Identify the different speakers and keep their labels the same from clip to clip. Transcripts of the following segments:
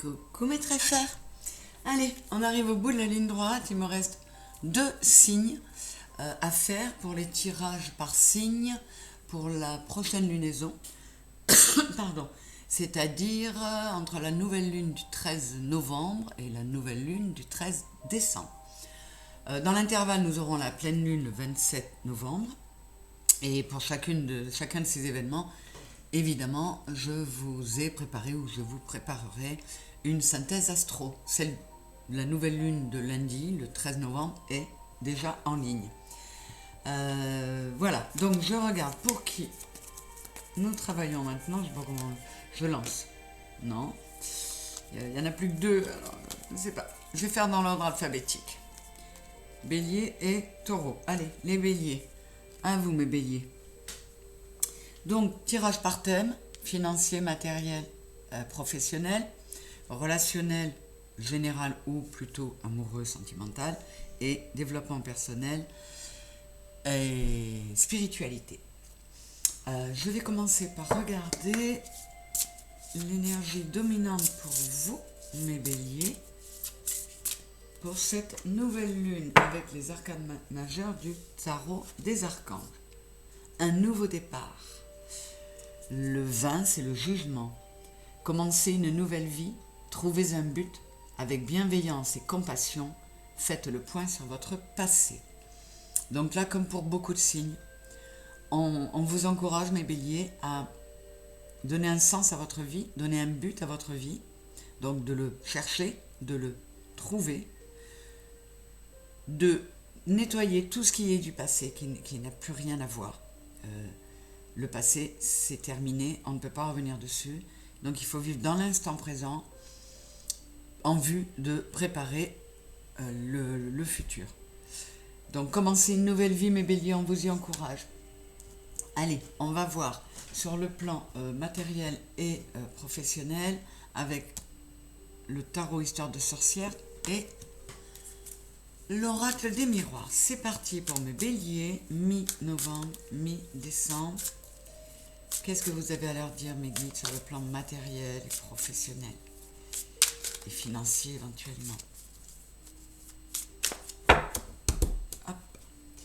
Speaker 1: Coucou mes très chers. Allez, on arrive au bout de la ligne droite. Il me reste 2 signes à faire pour les tirages par signe pour la prochaine lunaison. Pardon. C'est-à-dire entre la nouvelle lune du 13 novembre et la nouvelle lune du 13 décembre. Dans l'intervalle, nous aurons la pleine lune le 27 novembre. Et pour chacun de ces événements, évidemment, je vous ai préparé ou je vous préparerai une synthèse astro. Celle de la nouvelle lune de lundi, le 13 novembre, est déjà en ligne. Voilà, donc je regarde pour qui nous travaillons maintenant. Je sais pas comment je lance. Non, il n'y en a plus que 2, alors je ne sais pas. Je vais faire dans l'ordre alphabétique. Bélier et taureau. Allez, les béliers. À vous mes béliers. Donc, tirage par thème, financier, matériel, professionnel, relationnel, général ou plutôt amoureux, sentimental, et développement personnel et spiritualité. Je vais commencer par regarder l'énergie dominante pour vous, mes béliers, pour cette nouvelle lune avec les arcanes majeurs du tarot des archanges. Un nouveau départ. Le 20, c'est le jugement. Commencez une nouvelle vie, trouvez un but, avec bienveillance et compassion, faites le point sur votre passé. Donc là, comme pour beaucoup de signes, on vous encourage, mes béliers, à donner un sens à votre vie, donner un but à votre vie, donc de le chercher, de le trouver, de nettoyer tout ce qui est du passé, qui n'a plus rien à voir. Le passé, c'est terminé, on ne peut pas revenir dessus. Donc il faut vivre dans l'instant présent en vue de préparer le futur. Donc commencer une nouvelle vie, mes béliers, on vous y encourage. Allez, on va voir sur le plan matériel et professionnel avec le tarot histoire de sorcière et l'oracle des miroirs. C'est parti pour mes béliers, mi-novembre, mi-décembre. Qu'est-ce que vous avez à leur dire, mes guides, sur le plan matériel et professionnel et financier éventuellement? Hop.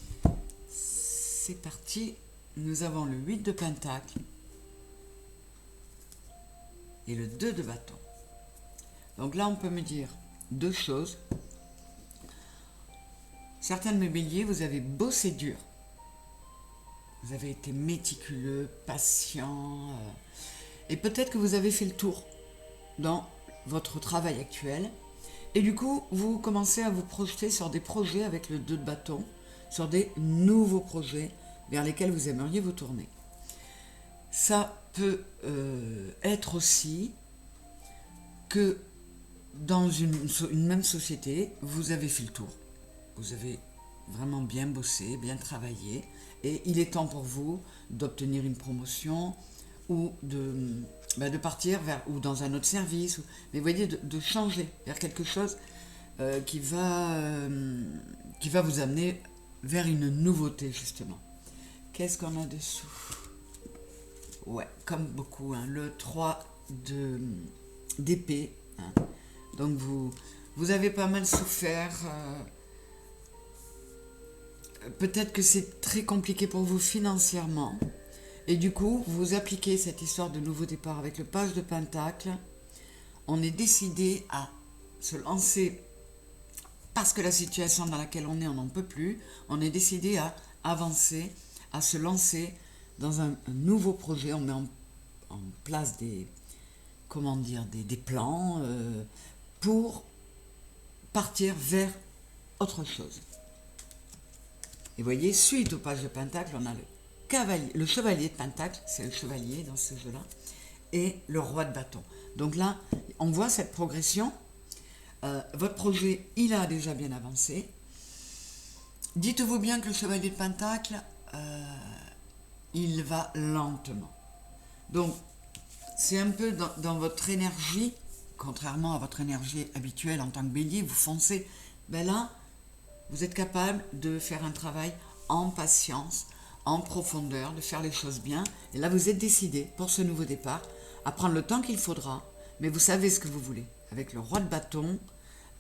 Speaker 1: C'est parti. Nous avons le 8 de Pentacle et le 2 de bâton. Donc là, on peut me dire 2 choses. Certains de mes béliers, vous avez bossé dur. Vous avez été méticuleux, patient. Et peut-être que vous avez fait le tour dans votre travail actuel. Et du coup, vous commencez à vous projeter sur des projets avec le 2 de bâton, sur des nouveaux projets vers lesquels vous aimeriez vous tourner. Ça peut être aussi que dans une même société, vous avez fait le tour. Vous avez vraiment bien bossé, bien travaillé, et il est temps pour vous d'obtenir une promotion ou de partir vers ou dans un autre service, mais vous voyez, de changer vers quelque chose qui va vous amener vers une nouveauté, justement. Qu'est-ce qu'on a dessous? Ouais, comme beaucoup, hein, le 3 d'épée. Hein. Donc vous avez pas mal souffert. Peut-être que c'est très compliqué pour vous financièrement. Et du coup, vous appliquez cette histoire de nouveau départ avec le page de Pentacle. On est décidé à se lancer parce que la situation dans laquelle on est, on n'en peut plus. On est décidé à avancer, à se lancer dans un nouveau projet. On met en place des plans pour partir vers autre chose. Et vous voyez, suite au page de Pentacle, on a le chevalier de Pentacle, c'est le chevalier dans ce jeu-là, et le roi de bâton. Donc là, on voit cette progression. Votre projet, il a déjà bien avancé. Dites-vous bien que le chevalier de Pentacle, il va lentement. Donc, c'est un peu dans votre énergie, contrairement à votre énergie habituelle en tant que bélier, vous foncez. Ben là, vous êtes capable de faire un travail en patience, en profondeur, de faire les choses bien. Et là, vous êtes décidé pour ce nouveau départ à prendre le temps qu'il faudra, mais vous savez ce que vous voulez. avec le roi de bâton,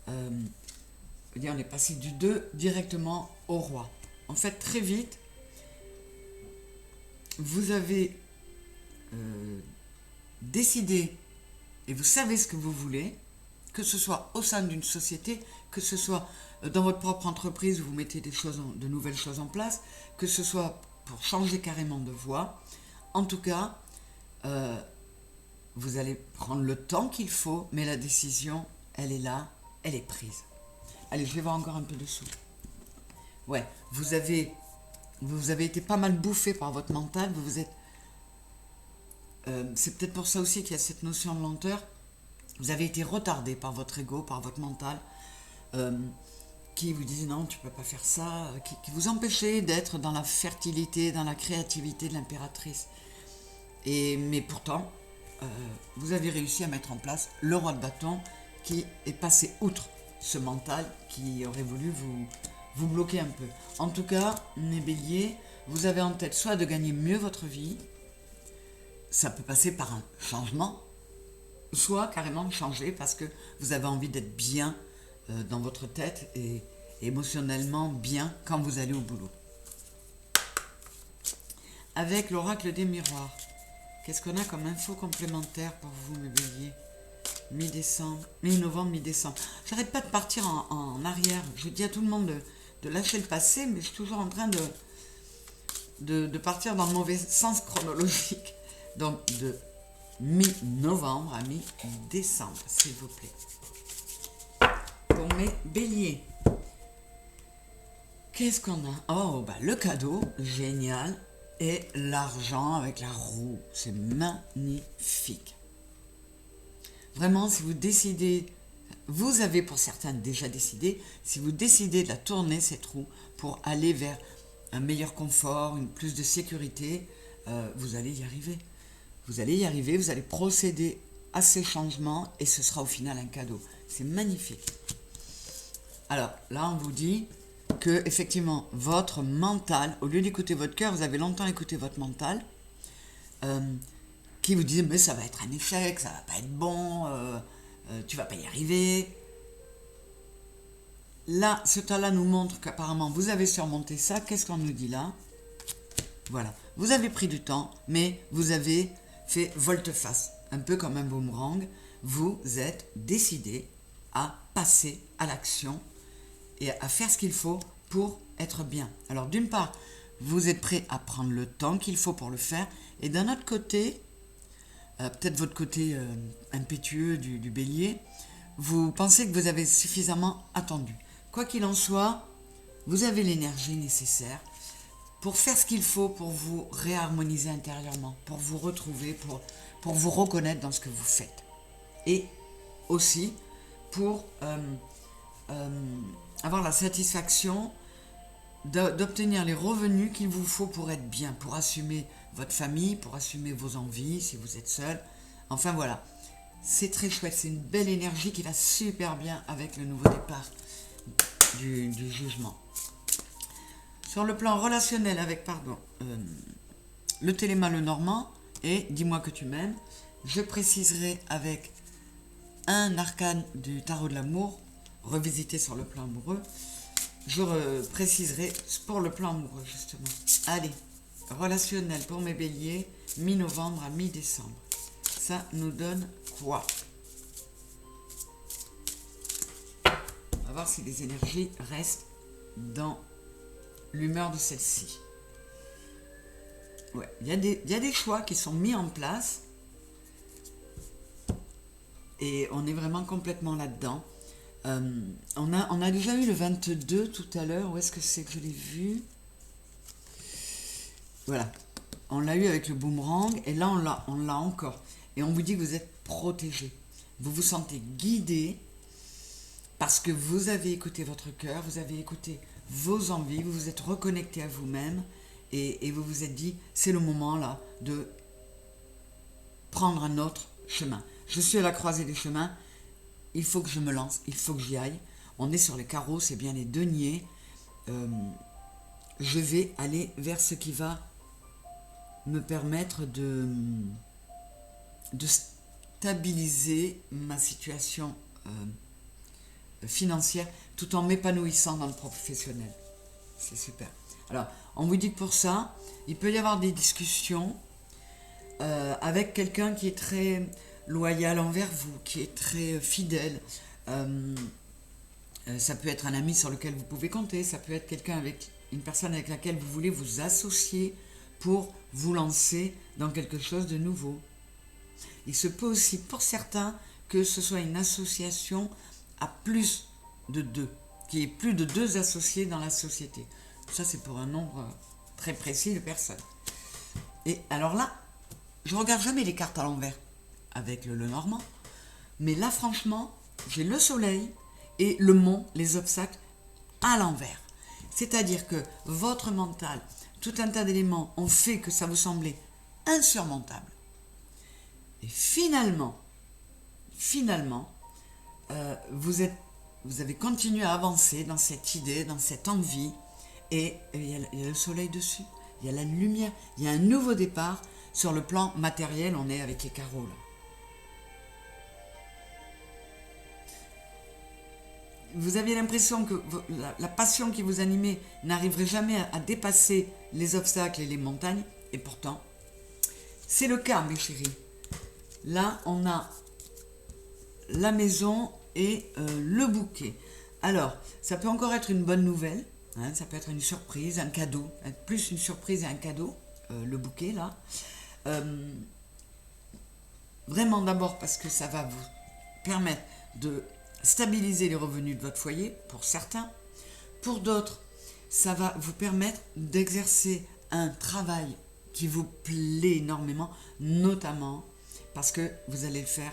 Speaker 1: on est passé du 2 directement au roi. En fait, très vite, vous avez décidé et vous savez ce que vous voulez, que ce soit au sein d'une société, que ce soit dans votre propre entreprise où vous mettez de nouvelles choses en place, que ce soit pour changer carrément de voie. En tout cas, vous allez prendre le temps qu'il faut, mais la décision, elle est là, elle est prise. Allez, je vais voir encore un peu dessous. Ouais, vous avez été pas mal bouffé par votre mental, c'est peut-être pour ça aussi qu'il y a cette notion de lenteur. Vous avez été retardé par votre ego, par votre mental, qui vous disait non, tu peux pas faire ça, qui vous empêchait d'être dans la fertilité, dans la créativité de l'impératrice. Mais pourtant, vous avez réussi à mettre en place le roi de bâton qui est passé outre ce mental qui aurait voulu vous bloquer un peu. En tout cas, mes béliers, vous avez en tête soit de gagner mieux votre vie, ça peut passer par un changement, soit carrément de changer parce que vous avez envie d'être bien dans votre tête et émotionnellement bien quand vous allez au boulot. Avec l'oracle des miroirs, qu'est-ce qu'on a comme info complémentaire pour vous, mes béliers? Mi-décembre, mi-novembre, mi-décembre. J'arrête pas de partir en arrière. Je dis à tout le monde de lâcher le passé, mais je suis toujours en train de partir dans le mauvais sens chronologique. Donc, de mi-novembre à mi-décembre, s'il vous plaît. Pour mes béliers. Qu'est-ce qu'on a? Oh, le cadeau, génial. Et l'argent avec la roue. C'est magnifique. Vraiment, si vous décidez, vous avez pour certains déjà décidé, si vous décidez de la tourner, cette roue, pour aller vers un meilleur confort, plus de sécurité, vous allez y arriver. Vous allez y arriver, vous allez procéder à ces changements et ce sera au final un cadeau. C'est magnifique. Alors là, on vous dit que effectivement, votre mental, au lieu d'écouter votre cœur, vous avez longtemps écouté votre mental, qui vous disait mais ça va être un échec, ça va pas être bon, tu vas pas y arriver. Là, ce tas-là nous montre qu'apparemment vous avez surmonté ça. Qu'est-ce qu'on nous dit là? Voilà, vous avez pris du temps, mais vous avez fait volte-face, un peu comme un boomerang. Vous êtes décidé à passer à l'action et à faire ce qu'il faut pour être bien. Alors d'une part, vous êtes prêt à prendre le temps qu'il faut pour le faire, et d'un autre côté, peut-être votre côté impétueux du bélier, vous pensez que vous avez suffisamment attendu. Quoi qu'il en soit, vous avez l'énergie nécessaire pour faire ce qu'il faut pour vous réharmoniser intérieurement, pour vous retrouver, pour vous reconnaître dans ce que vous faites. Et aussi pour avoir la satisfaction d'obtenir les revenus qu'il vous faut pour être bien, pour assumer votre famille, pour assumer vos envies si vous êtes seul. Enfin voilà, c'est très chouette, c'est une belle énergie qui va super bien avec le nouveau départ du jugement. Sur le plan relationnel avec, le Téléma le Normand et Dis-moi que tu m'aimes, je préciserai avec un arcane du tarot de l'amour, revisité sur le plan amoureux, je préciserai pour le plan amoureux justement. Allez, relationnel pour mes béliers, mi-novembre à mi-décembre. Ça nous donne quoi? On va voir si les énergies restent dans l'humeur de celle-ci. Ouais, il y a des choix qui sont mis en place et on est vraiment complètement là-dedans. On a déjà eu le 22 tout à l'heure. Où est-ce que c'est que je l'ai vu? Voilà, on l'a eu avec le boomerang et là on l'a encore. Et on vous dit que vous êtes protégé. Vous vous sentez guidé parce que vous avez écouté votre cœur, vous avez écouté vos envies, vous vous êtes reconnecté à vous-même et vous vous êtes dit c'est le moment là de prendre un autre chemin. Je suis à la croisée des chemins, il faut que je me lance, il faut que j'y aille. On est sur les carreaux, c'est bien les deniers. Je vais aller vers ce qui va me permettre de stabiliser ma situation financière tout en m'épanouissant dans le professionnel. C'est super. Alors, on vous dit que pour ça, il peut y avoir des discussions avec quelqu'un qui est très loyal envers vous, qui est très fidèle. Ça peut être un ami sur lequel vous pouvez compter, ça peut être quelqu'un avec une personne avec laquelle vous voulez vous associer pour vous lancer dans quelque chose de nouveau. Il se peut aussi pour certains que ce soit une association à plus de 2, qu'il y ait plus de 2 associés dans la société. Ça, c'est pour un nombre très précis de personnes. Et alors là, je ne regarde jamais les cartes à l'envers avec le Lenormand, mais là, franchement, j'ai le soleil et le mont, les obstacles, à l'envers. C'est-à-dire que votre mental, tout un tas d'éléments ont fait que ça vous semblait insurmontable. Et finalement, vous avez continué à avancer dans cette idée, dans cette envie, et il y a le soleil dessus, il y a la lumière, il y a un nouveau départ. Sur le plan matériel, on est avec les carreaux là. Vous aviez l'impression que la passion qui vous animait n'arriverait jamais à dépasser les obstacles et les montagnes, et pourtant, c'est le cas, mes chéris. Là, on a la maison et le bouquet. Alors, ça peut encore être une bonne nouvelle, hein, ça peut être une surprise, un cadeau, plus une surprise et un cadeau, le bouquet là. Vraiment d'abord parce que ça va vous permettre de stabiliser les revenus de votre foyer, pour certains. Pour d'autres, ça va vous permettre d'exercer un travail qui vous plaît énormément, notamment parce que vous allez le faire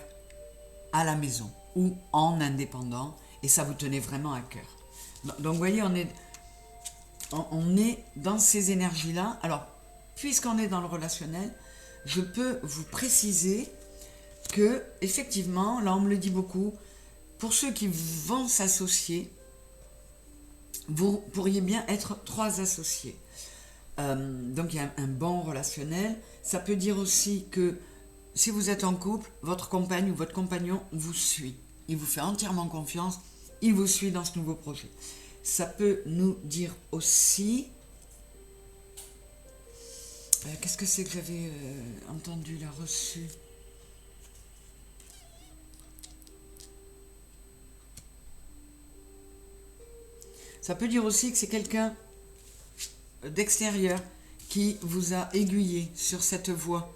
Speaker 1: à la maison ou en indépendant, et ça vous tenait vraiment à cœur. Donc vous voyez, on est dans ces énergies-là. Alors, puisqu'on est dans le relationnel, je peux vous préciser que, effectivement, là on me le dit beaucoup, pour ceux qui vont s'associer, vous pourriez bien être 3 associés. Donc il y a un bon relationnel. Ça peut dire aussi que si vous êtes en couple, votre compagne ou votre compagnon vous suit. Il vous fait entièrement confiance, il vous suit dans ce nouveau projet. Ça peut nous dire aussi... qu'est-ce que c'est que j'avais entendu, là, reçu ? Ça peut dire aussi que c'est quelqu'un d'extérieur qui vous a aiguillé sur cette voie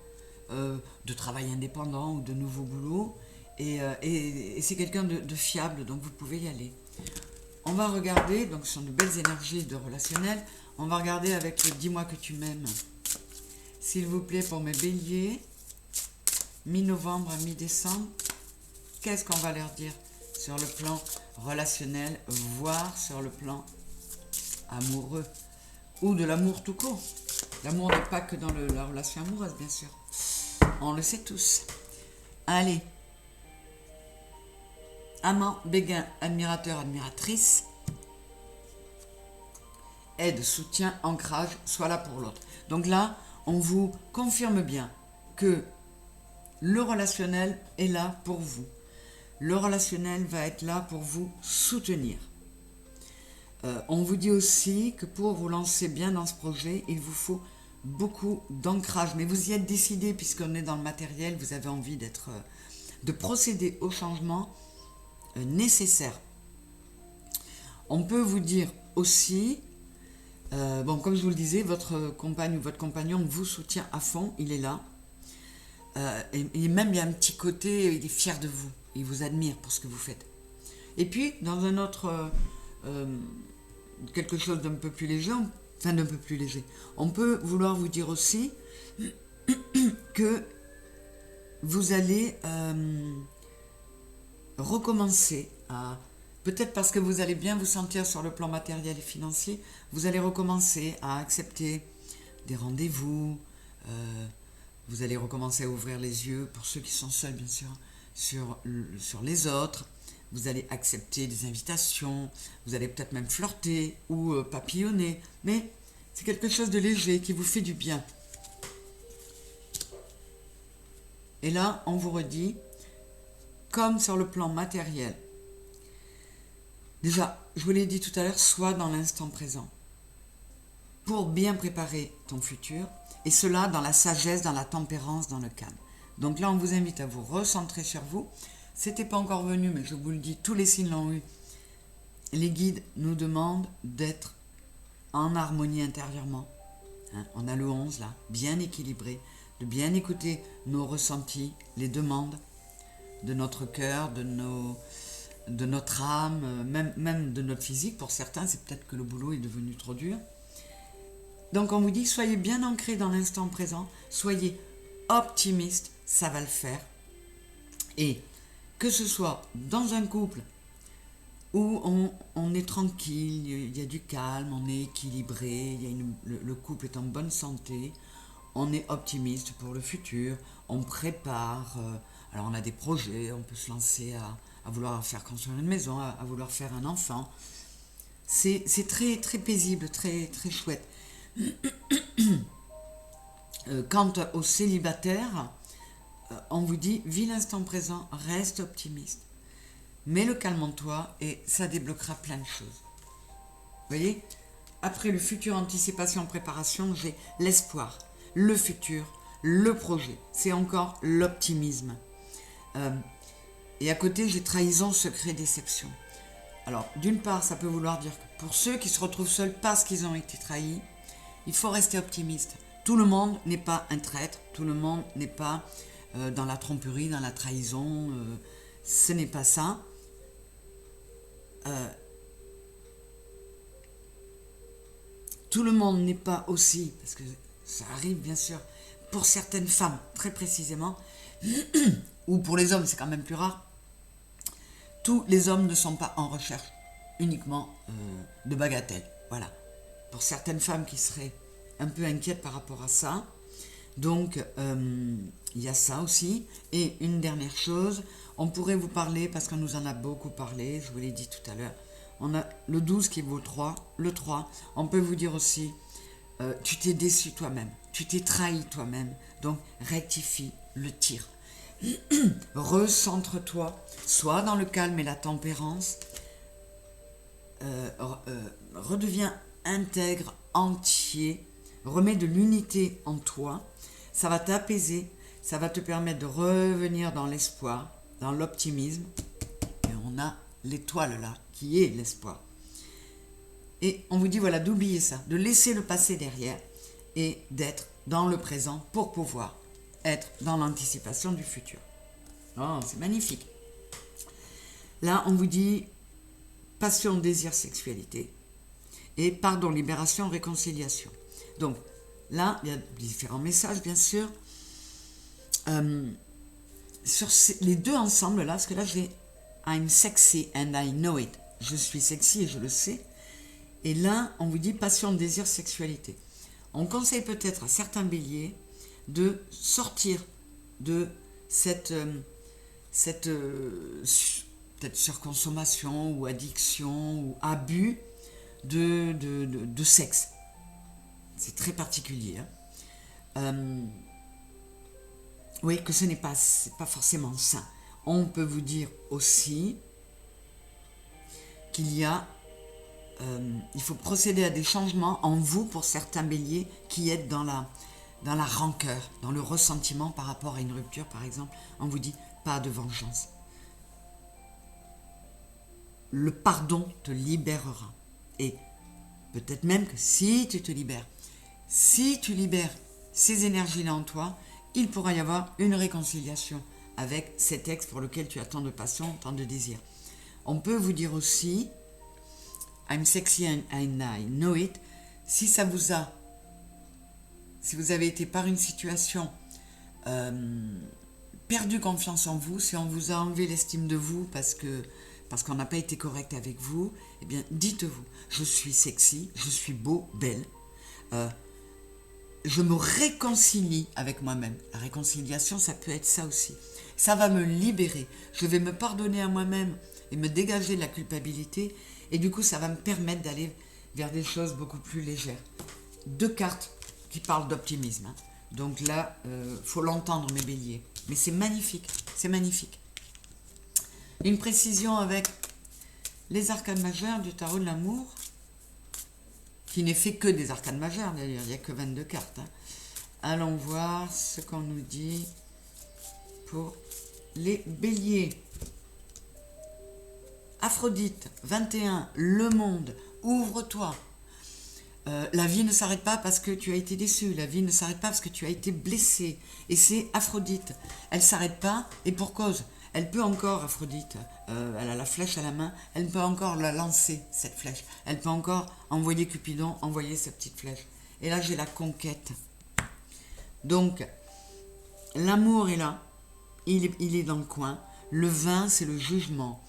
Speaker 1: de travail indépendant ou de nouveau boulot. Et c'est quelqu'un de fiable, donc vous pouvez y aller. On va regarder, donc ce sont de belles énergies de relationnel. On va regarder avec le dis-moi que tu m'aimes. S'il vous plaît, pour mes béliers, mi-novembre à mi-décembre, qu'est-ce qu'on va leur dire sur le plan relationnel, voire sur le plan amoureux, ou de l'amour tout court. L'amour n'est pas que dans la relation amoureuse, bien sûr. On le sait tous. Allez. Amant, béguin, admirateur, admiratrice. Aide, soutien, ancrage, soit là pour l'autre. Donc là, on vous confirme bien que le relationnel est là pour vous. Le relationnel va être là pour vous soutenir. On vous dit aussi que pour vous lancer bien dans ce projet, il vous faut beaucoup d'ancrage. Mais vous y êtes décidé, puisqu'on est dans le matériel, vous avez envie de procéder au changement nécessaire. On peut vous dire aussi, comme je vous le disais, votre compagne ou votre compagnon vous soutient à fond, il est là. Et même il y a un petit côté, il est fier de vous, il vous admire pour ce que vous faites. Et puis, dans un autre... quelque chose d'un peu plus léger, on peut vouloir vous dire aussi que vous allez recommencer à, peut-être parce que vous allez bien vous sentir sur le plan matériel et financier, vous allez recommencer à accepter des rendez-vous, vous allez recommencer à ouvrir les yeux, pour ceux qui sont seuls bien sûr, sur les autres. Vous allez accepter des invitations, vous allez peut-être même flirter ou papillonner, mais c'est quelque chose de léger qui vous fait du bien. Et là, on vous redit comme sur le plan matériel. Déjà, je vous l'ai dit tout à l'heure, sois dans l'instant présent pour bien préparer ton futur, et cela dans la sagesse, dans la tempérance, dans le calme. Donc là, on vous invite à vous recentrer sur vous. C'était pas encore venu, mais je vous le dis, tous les signes l'ont eu. Les guides nous demandent d'être en harmonie intérieurement. On a le 11 là, bien équilibré, de bien écouter nos ressentis, les demandes de notre cœur, de notre âme, même de notre physique. Pour certains, c'est peut-être que le boulot est devenu trop dur. Donc on vous dit, soyez bien ancrés dans l'instant présent, soyez optimistes, ça va le faire. Et que ce soit dans un couple où on est tranquille, il y a du calme, on est équilibré, le couple est en bonne santé, on est optimiste pour le futur, on prépare, alors on a des projets, on peut se lancer à vouloir faire construire une maison, à vouloir faire un enfant. C'est très, très paisible, très, très chouette. Quant aux célibataires, on vous dit, vis l'instant présent, reste optimiste. Mets le calme en toi et ça débloquera plein de choses. Vous voyez, après le futur, anticipation, préparation, j'ai l'espoir, le futur, le projet. C'est encore l'optimisme. Et à côté, j'ai trahison, secret, déception. Alors, d'une part, ça peut vouloir dire que pour ceux qui se retrouvent seuls parce qu'ils ont été trahis, il faut rester optimiste. Tout le monde n'est pas un traître, tout le monde n'est pas dans la tromperie, dans la trahison. Ce n'est pas ça. Tout le monde n'est pas aussi, parce que ça arrive bien sûr, pour certaines femmes très précisément, ou pour les hommes c'est quand même plus rare, tous les hommes ne sont pas en recherche uniquement de bagatelles. Voilà. Pour certaines femmes qui seraient un peu inquiètes par rapport à ça, donc il y a ça aussi. Et une dernière chose, on pourrait vous parler, parce qu'on nous en a beaucoup parlé, je vous l'ai dit tout à l'heure, on a le 12 qui vaut 3, le 3, on peut vous dire aussi, tu t'es déçu toi-même, tu t'es trahi toi-même, donc rectifie le tir. Recentre-toi, sois dans le calme et la tempérance, redeviens intègre, entier, remets de l'unité en toi, ça va t'apaiser, ça va te permettre de revenir dans l'espoir, dans l'optimisme, et on a l'étoile là, qui est l'espoir. Et on vous dit voilà, d'oublier ça, de laisser le passé derrière, et d'être dans le présent pour pouvoir être dans l'anticipation du futur. Oh, c'est magnifique. Là, on vous dit passion, désir, sexualité, et pardon, libération, réconciliation. Donc, là, il y a différents messages, bien sûr. Sur les deux ensemble, là, parce que là, j'ai I'm sexy and I know it. Je suis sexy et je le sais. Et là, on vous dit passion, désir, sexualité. On conseille peut-être à certains béliers de sortir de cette peut-être surconsommation ou addiction ou abus de sexe. C'est très particulier. Oui, que ce n'est pas forcément sain. On peut vous dire aussi qu'il y a il faut procéder à des changements en vous pour certains béliers qui êtes dans la rancœur, dans le ressentiment par rapport à une rupture par exemple. On vous dit pas de vengeance. Le pardon te libérera. Et peut-être même que si tu te libères, si tu libères ces énergies-là en toi, il pourra y avoir une réconciliation avec cet ex pour lequel tu as tant de passion, tant de désir. On peut vous dire aussi I'm sexy and I know it. Si vous avez été par une situation perdu confiance en vous, si on vous a enlevé l'estime de vous parce qu'on n'a pas été correct avec vous, eh bien dites-vous, je suis sexy, je suis beau, belle, je me réconcilie avec moi-même. La réconciliation, ça peut être ça aussi. Ça va me libérer, je vais me pardonner à moi-même et me dégager de la culpabilité. Et du coup, ça va me permettre d'aller vers des choses beaucoup plus légères. Deux cartes qui parlent d'optimisme. Hein. Donc là, faut l'entendre, mes béliers. Mais c'est magnifique, c'est magnifique. Une précision avec les arcanes majeures du tarot de l'amour, qui n'est fait que des arcanes majeures d'ailleurs, il n'y a que 22 cartes. Hein. Allons voir ce qu'on nous dit pour les béliers. Aphrodite, 21, le monde, ouvre-toi. La vie ne s'arrête pas parce que tu as été déçu, la vie ne s'arrête pas parce que tu as été blessé. Et c'est Aphrodite, elle ne s'arrête pas et pour cause. Elle peut encore, Aphrodite, elle a la flèche à la main, elle peut encore la lancer, cette flèche. Elle peut encore envoyer Cupidon, envoyer sa petite flèche. Et là, j'ai la conquête. Donc, l'amour est là, il est dans le coin. Le 20, c'est le jugement.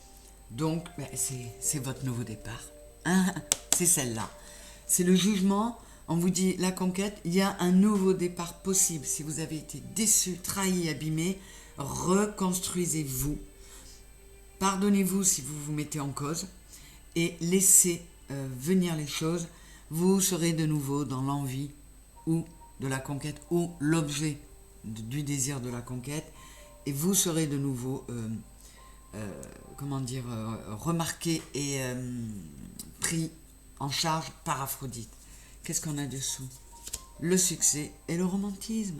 Speaker 1: Donc, ben, c'est votre nouveau départ. Hein, c'est celle-là. C'est le jugement. On vous dit, la conquête, il y a un nouveau départ possible. Si vous avez été déçu, trahi, abîmé, reconstruisez-vous. Pardonnez-vous si vous vous mettez en cause et laissez venir les choses. Vous serez de nouveau dans l'envie ou de la conquête ou l'objet du désir de la conquête et vous serez de nouveau remarqué et pris en charge par Aphrodite. Qu'est-ce qu'on a dessous? Le succès et le romantisme.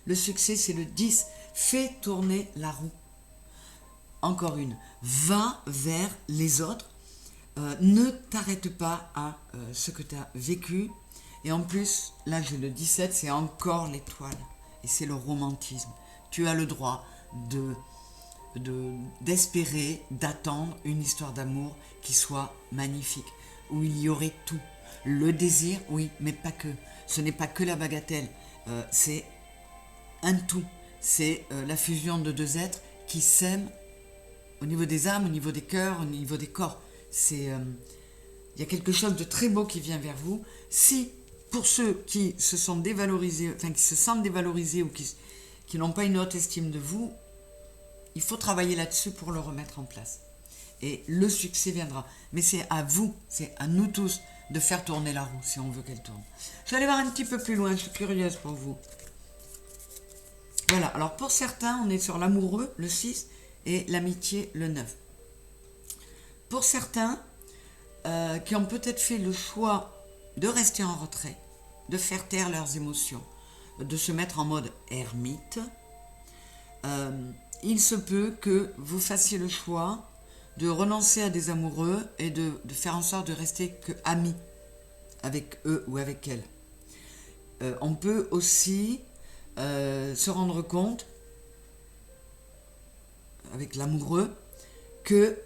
Speaker 1: Le succès, c'est le 10. Fais tourner la roue. Encore une. Va vers les autres. Ne t'arrête pas à ce que tu as vécu. Et en plus, là, j'ai le 17, c'est encore l'étoile. Et c'est le romantisme. Tu as le droit d'espérer, d'attendre une histoire d'amour qui soit magnifique, où il y aurait tout. Le désir, oui, mais pas que. Ce n'est pas que la bagatelle, c'est un tout. C'est la fusion de deux êtres qui s'aiment au niveau des âmes, au niveau des cœurs, au niveau des corps. Il y a quelque chose de très beau qui vient vers vous. Si, pour ceux qui se sont dévalorisés, enfin qui se sentent dévalorisés ou qui n'ont pas une haute estime de vous, il faut travailler là-dessus pour le remettre en place. Et le succès viendra. Mais c'est à vous, c'est à nous tous de faire tourner la roue si on veut qu'elle tourne. Je vais aller voir un petit peu plus loin, je suis curieuse pour vous. Voilà, alors pour certains, on est sur l'amoureux, le 6, et l'amitié, le 9. Pour certains, qui ont peut-être fait le choix de rester en retrait, de faire taire leurs émotions, de se mettre en mode ermite, il se peut que vous fassiez le choix de renoncer à des amoureux et de faire en sorte de rester que amis avec eux ou avec elles. On peut aussi se rendre compte, avec l'amoureux, que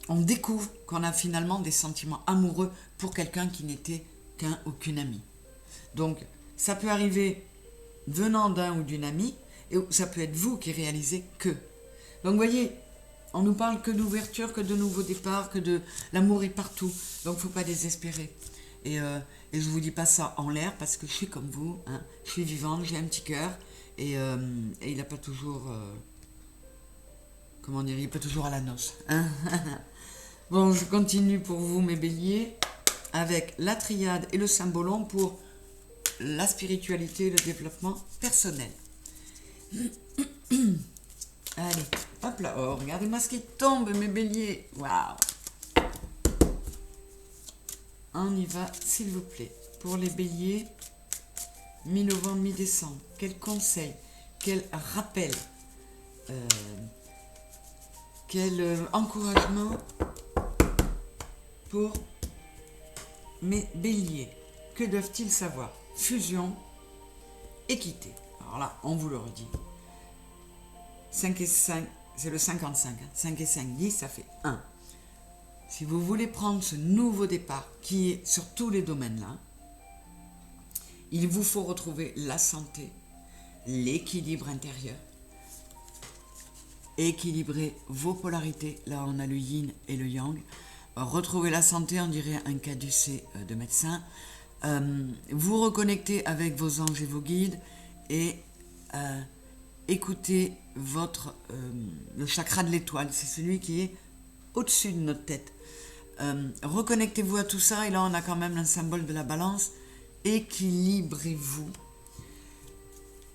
Speaker 1: on découvre qu'on a finalement des sentiments amoureux pour quelqu'un qui n'était qu'un ou qu'une amie. Donc, ça peut arriver venant d'un ou d'une amie, et ça peut être vous qui réalisez que. Donc, vous voyez, on nous parle que d'ouverture, que de nouveaux départs, que de l'amour est partout. Donc, il ne faut pas désespérer. Et je ne vous dis pas ça en l'air, parce que je suis comme vous, hein. Je suis vivante, j'ai un petit cœur, et il n'a pas toujours... comment dire, il n'est pas toujours à la noce. Hein. Bon, je continue pour vous, mes béliers, avec la triade et le symbolon pour la spiritualité et le développement personnel. Allez, hop là, oh, regardez-moi ce qui tombe, mes béliers. Waouh! On y va, s'il vous plaît. Pour les béliers, mi-novembre, mi-décembre, quel conseil, quel rappel, quel encouragement pour mes béliers. Que doivent-ils savoir? Fusion, équité. Alors là, on vous le redit. 5 et 5, c'est le 55. Hein. 5 et 5, 10, ça fait 1. Si vous voulez prendre ce nouveau départ qui est sur tous les domaines là, il vous faut retrouver la santé, l'équilibre intérieur, équilibrer vos polarités. Là, on a le yin et le yang. Retrouver la santé, on dirait un caducée de médecin. Vous reconnecter avec vos anges et vos guides et écouter le chakra de l'étoile. C'est celui qui est au-dessus de notre tête. Reconnectez-vous à tout ça et là, on a quand même un symbole de la balance. Équilibrez-vous.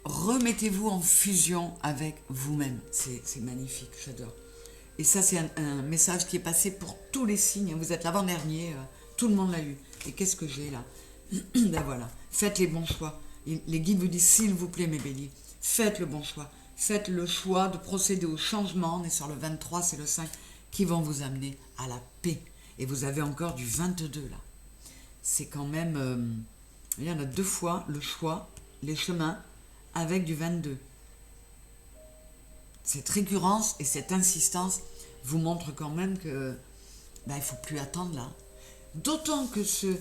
Speaker 1: remettez-vous en fusion avec vous-même. C'est magnifique, j'adore. Et ça, c'est un message qui est passé pour tous les signes. Vous êtes l'avant-dernier, tout le monde l'a eu. Et qu'est-ce que j'ai là? Ben voilà, faites les bons choix. Les guides vous disent, s'il vous plaît, mes béliers, faites le bon choix. Faites le choix de procéder au changement. On est sur le 23, c'est le 5, qui vont vous amener à la paix. Et vous avez encore du 22 là. C'est quand même... il y en a 2 fois le choix, les chemins, avec du 22. Cette récurrence et cette insistance vous montrent quand même que il ne faut plus attendre là. D'autant que ce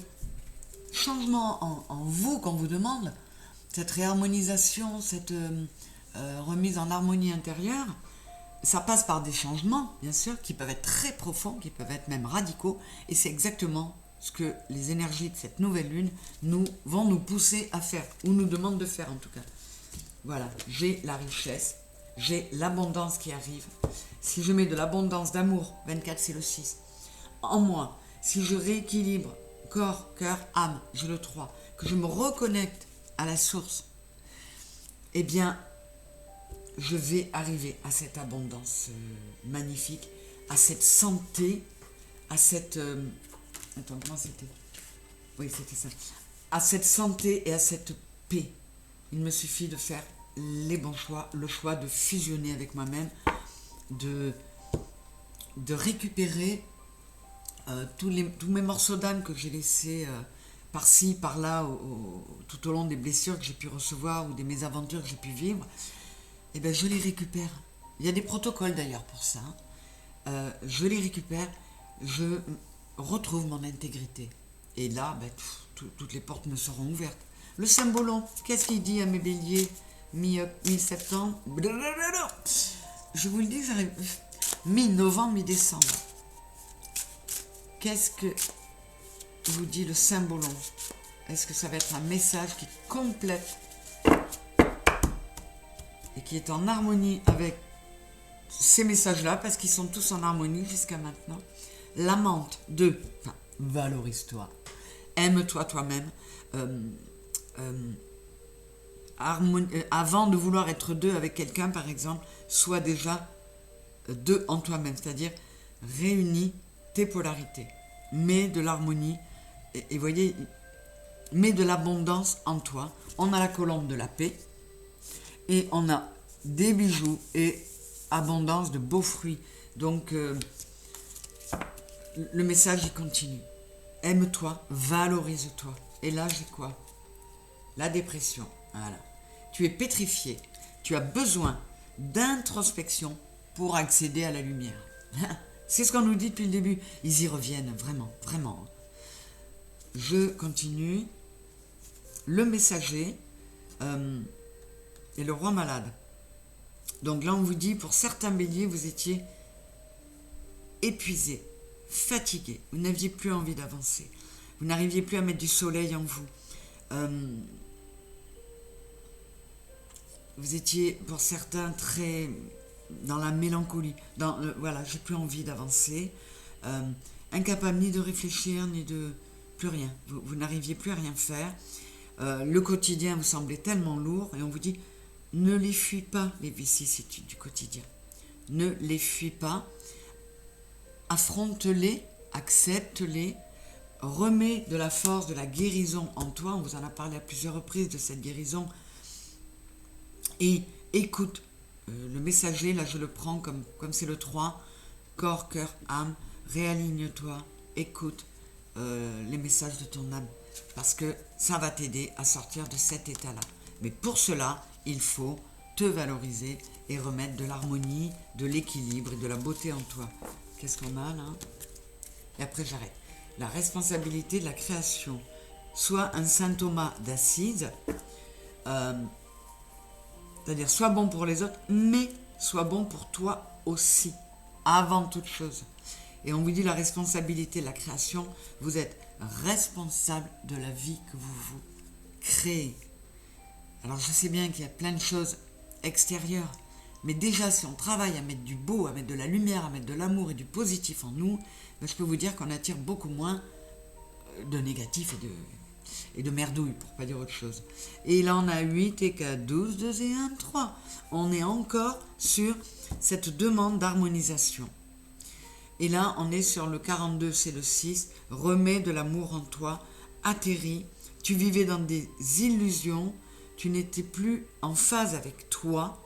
Speaker 1: changement en vous qu'on vous demande, cette réharmonisation, cette remise en harmonie intérieure, ça passe par des changements, bien sûr, qui peuvent être très profonds, qui peuvent être même radicaux, et c'est exactement ce que les énergies de cette nouvelle lune vont nous pousser à faire, ou nous demandent de faire en tout cas. Voilà, j'ai la richesse, j'ai l'abondance qui arrive. Si je mets de l'abondance d'amour, 24 c'est le 6, en moi, si je rééquilibre corps, cœur, âme, j'ai le 3, que je me reconnecte à la source, eh bien, je vais arriver à cette abondance magnifique, à cette santé, à cette... attends, comment c'était? Oui, c'était ça. À cette santé et à cette paix. Il me suffit de faire les bons choix, le choix de fusionner avec moi-même, de récupérer tous mes morceaux d'âme que j'ai laissés par-ci, par-là, tout au long des blessures que j'ai pu recevoir ou des mésaventures que j'ai pu vivre. Eh bien, je les récupère. Il y a des protocoles d'ailleurs pour ça. Je les récupère, je retrouve mon intégrité. Et là, ben, toutes les portes me seront ouvertes. Le symbolon, qu'est-ce qu'il dit à mes béliers mi-septembre? Je vous le dis, j'arrive mi-novembre, mi-décembre. Qu'est-ce que vous dit le symbolon? Est-ce que ça va être un message qui complète et qui est en harmonie avec ces messages-là, parce qu'ils sont tous en harmonie jusqu'à maintenant? La menthe de, enfin, valorise-toi, aime-toi toi-même, avant de vouloir être 2 avec quelqu'un, par exemple, sois déjà 2 en toi-même, c'est-à-dire réunis tes polarités, mets de l'harmonie, et voyez, mets de l'abondance en toi. On a la colombe de la paix, et on a des bijoux et abondance de beaux fruits. Donc, le message, il continue. Aime-toi, valorise-toi. Et là, j'ai quoi? La dépression. Voilà. Tu es pétrifié. Tu as besoin d'introspection pour accéder à la lumière. C'est ce qu'on nous dit depuis le début. Ils y reviennent, vraiment, vraiment. Je continue. Le messager et le roi malade. Donc là, on vous dit, pour certains béliers, vous étiez épuisé, fatigué. Vous n'aviez plus envie d'avancer. Vous n'arriviez plus à mettre du soleil en vous. Vous étiez, pour certains, très dans la mélancolie. Voilà, j'ai plus envie d'avancer. Incapable ni de réfléchir, ni de... plus rien. Vous n'arriviez plus à rien faire. Le quotidien vous semblait tellement lourd, et on vous dit, ne les fuis pas, les vicissitudes du quotidien. Ne les fuis pas. Affronte-les, accepte-les, remets de la force, de la guérison en toi. On vous en a parlé à plusieurs reprises de cette guérison. Et écoute, le messager, là je le prends comme c'est le 3, corps, cœur, âme, réaligne-toi, écoute les messages de ton âme, parce que ça va t'aider à sortir de cet état-là. Mais pour cela, il faut te valoriser et remettre de l'harmonie, de l'équilibre et de la beauté en toi. Qu'est-ce qu'on a là? Et après j'arrête. La responsabilité de la création. Soit un Saint Thomas d'Assise, c'est-à-dire sois bon pour les autres, mais sois bon pour toi aussi, avant toute chose. Et on vous dit la responsabilité de la création, vous êtes responsable de la vie que vous créez. Alors je sais bien qu'il y a plein de choses extérieures, mais déjà si on travaille à mettre du beau, à mettre de la lumière, à mettre de l'amour et du positif en nous, ben, je peux vous dire qu'on attire beaucoup moins de négatif et de... et de merdouille, pour pas dire autre chose. Et là, on a 8 et 4, 12, 2 et 1, 3. On est encore sur cette demande d'harmonisation. Et là, on est sur le 42, c'est le 6. Remets de l'amour en toi, atterris. Tu vivais dans des illusions, tu n'étais plus en phase avec toi.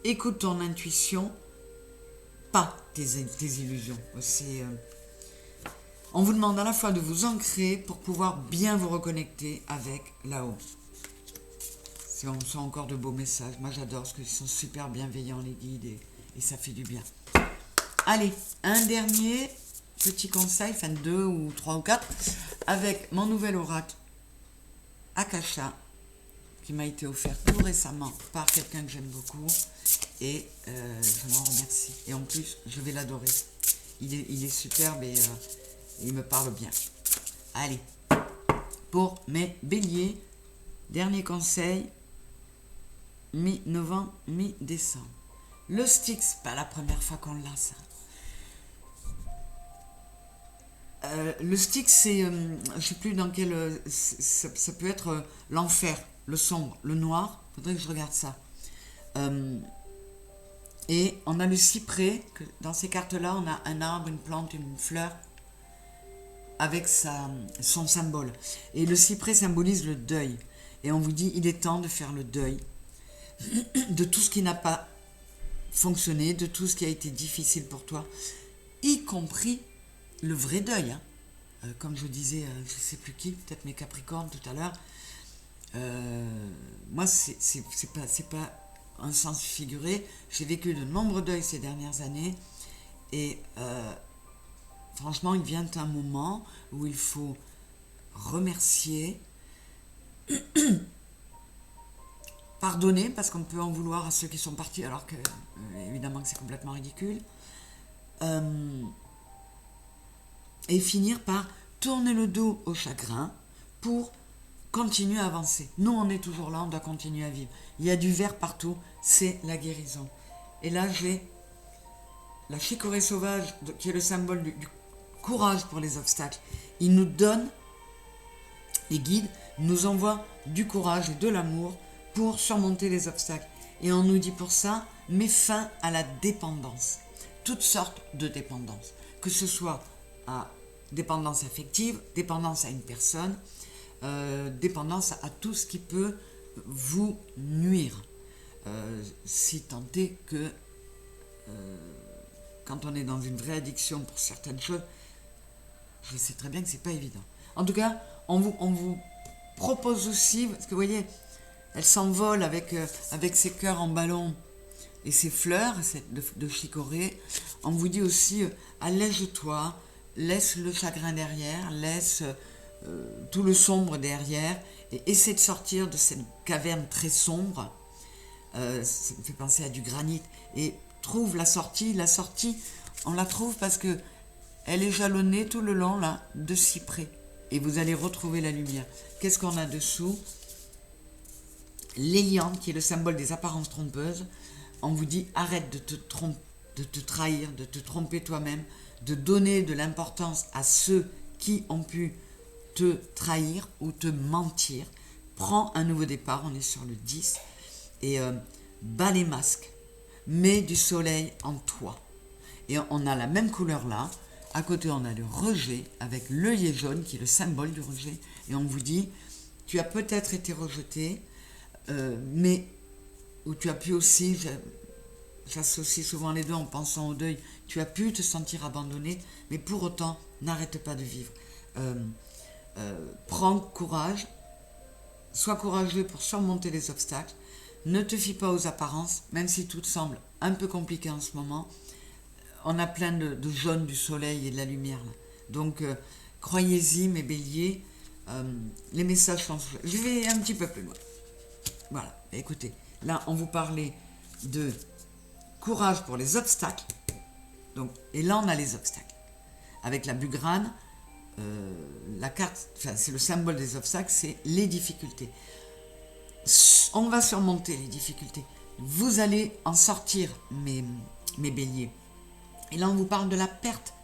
Speaker 1: Écoute ton intuition, pas tes illusions. On vous demande à la fois de vous ancrer pour pouvoir bien vous reconnecter avec là-haut. On sent encore de beaux messages. Moi, j'adore parce qu'ils sont super bienveillants, les guides, et ça fait du bien. Allez, un dernier petit conseil, enfin 2 ou 3 ou 4, avec mon nouvel oracle Akasha, qui m'a été offert tout récemment par quelqu'un que j'aime beaucoup, et je m'en remercie. Et en plus, je vais l'adorer. Il est superbe et il me parle bien. Allez, pour mes béliers, dernier conseil, mi-novembre, mi-décembre. Le Styx, pas la première fois qu'on l'a, ça. Le Styx, c'est, je ne sais plus dans quel, ça peut être l'enfer, le sombre, le noir. Il faudrait que je regarde ça. Et on a le cyprès, que dans ces cartes-là, on a un arbre, une plante, une fleur, avec son symbole. Et le cyprès symbolise le deuil. Et on vous dit, il est temps de faire le deuil de tout ce qui n'a pas fonctionné, de tout ce qui a été difficile pour toi, y compris le vrai deuil. Comme je disais, je ne sais plus qui, peut-être mes Capricornes tout à l'heure. Moi, c'est pas un sens figuré. J'ai vécu de nombreux deuils ces dernières années. Et franchement, il vient un moment où il faut remercier, pardonner, parce qu'on peut en vouloir à ceux qui sont partis, alors que, évidemment, que c'est complètement ridicule. Et finir par tourner le dos au chagrin pour continuer à avancer. Nous, on est toujours là, on doit continuer à vivre. Il y a du vert partout, c'est la guérison. Et là, j'ai la chicorée sauvage, qui est le symbole du courage pour les obstacles. Il nous donne, les guides nous envoient du courage et de l'amour pour surmonter les obstacles. Et on nous dit pour ça, mets fin à la dépendance. Toutes sortes de dépendances. Que ce soit à dépendance affective, dépendance à une personne, dépendance à tout ce qui peut vous nuire. Si tant est que quand on est dans une vraie addiction pour certaines choses, je sais très bien que c'est pas évident. En tout cas, on vous propose aussi, parce que vous voyez, elle s'envole avec ses cœurs en ballon et ses fleurs de chicorée. On vous dit aussi, allège-toi, laisse le chagrin derrière, laisse tout le sombre derrière et essaie de sortir de cette caverne très sombre. Ça me fait penser à du granit. Et trouve la sortie. La sortie, on la trouve parce que elle est jalonnée tout le long là de cyprès. Et vous allez retrouver la lumière. Qu'est-ce qu'on a dessous? L'hélianthe, qui est le symbole des apparences trompeuses. On vous dit, arrête de te trahir, de te tromper toi-même, de donner de l'importance à ceux qui ont pu te trahir ou te mentir. Prends un nouveau départ, on est sur le 10, et bats les masques, mets du soleil en toi. Et on a la même couleur là, à côté on a le rejet, avec l'œillet jaune, qui est le symbole du rejet, et on vous dit, tu as peut-être été rejeté, mais où tu as pu aussi, j'associe souvent les deux en pensant au deuil, tu as pu te sentir abandonné, mais pour autant, n'arrête pas de vivre. Prends courage, sois courageux pour surmonter les obstacles, ne te fie pas aux apparences, même si tout semble un peu compliqué en ce moment. On a plein de jaune du soleil et de la lumière là. Donc, croyez-y, mes béliers, les messages sont... Je vais un petit peu plus loin. Voilà, écoutez, là, on vous parlait de courage pour les obstacles. Donc, et là, on a les obstacles. Avec la bugrane, la carte, enfin, c'est le symbole des obstacles, c'est les difficultés. On va surmonter les difficultés. Vous allez en sortir, mes béliers. Et là, on vous parle de la perte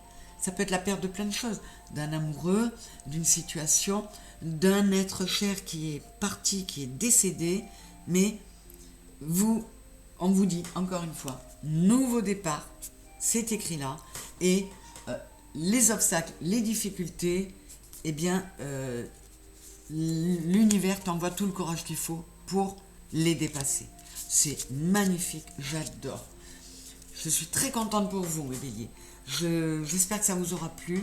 Speaker 1: Ça peut être la perte de plein de choses, d'un amoureux, d'une situation, d'un être cher qui est parti, qui est décédé, mais on vous dit encore une fois, nouveau départ, c'est écrit là, et les obstacles, les difficultés, eh bien, l'univers t'envoie tout le courage qu'il faut pour les dépasser. C'est magnifique, j'adore. Je suis très contente pour vous, mes béliers. J'espère que ça vous aura plu.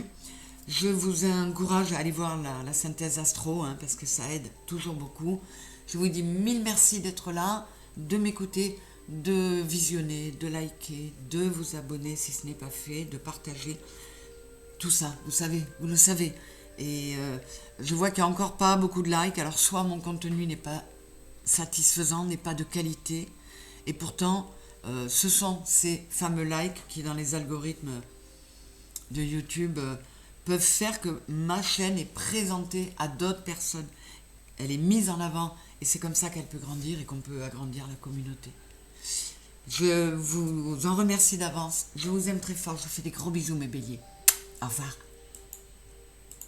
Speaker 1: Je vous encourage à aller voir la synthèse astro, hein, parce que ça aide toujours beaucoup. Je vous dis mille merci d'être là, de m'écouter, de visionner, de liker, de vous abonner si ce n'est pas fait, de partager. Tout ça, vous savez, vous le savez. Et je vois qu'il n'y a encore pas beaucoup de likes, alors soit mon contenu n'est pas satisfaisant, n'est pas de qualité, et pourtant ce sont ces fameux likes qui dans les algorithmes de YouTube peuvent faire que ma chaîne est présentée à d'autres personnes. Elle est mise en avant et c'est comme ça qu'elle peut grandir et qu'on peut agrandir la communauté. Je vous en remercie d'avance. Je vous aime très fort. Je vous fais des gros bisous mes béliers. Au revoir.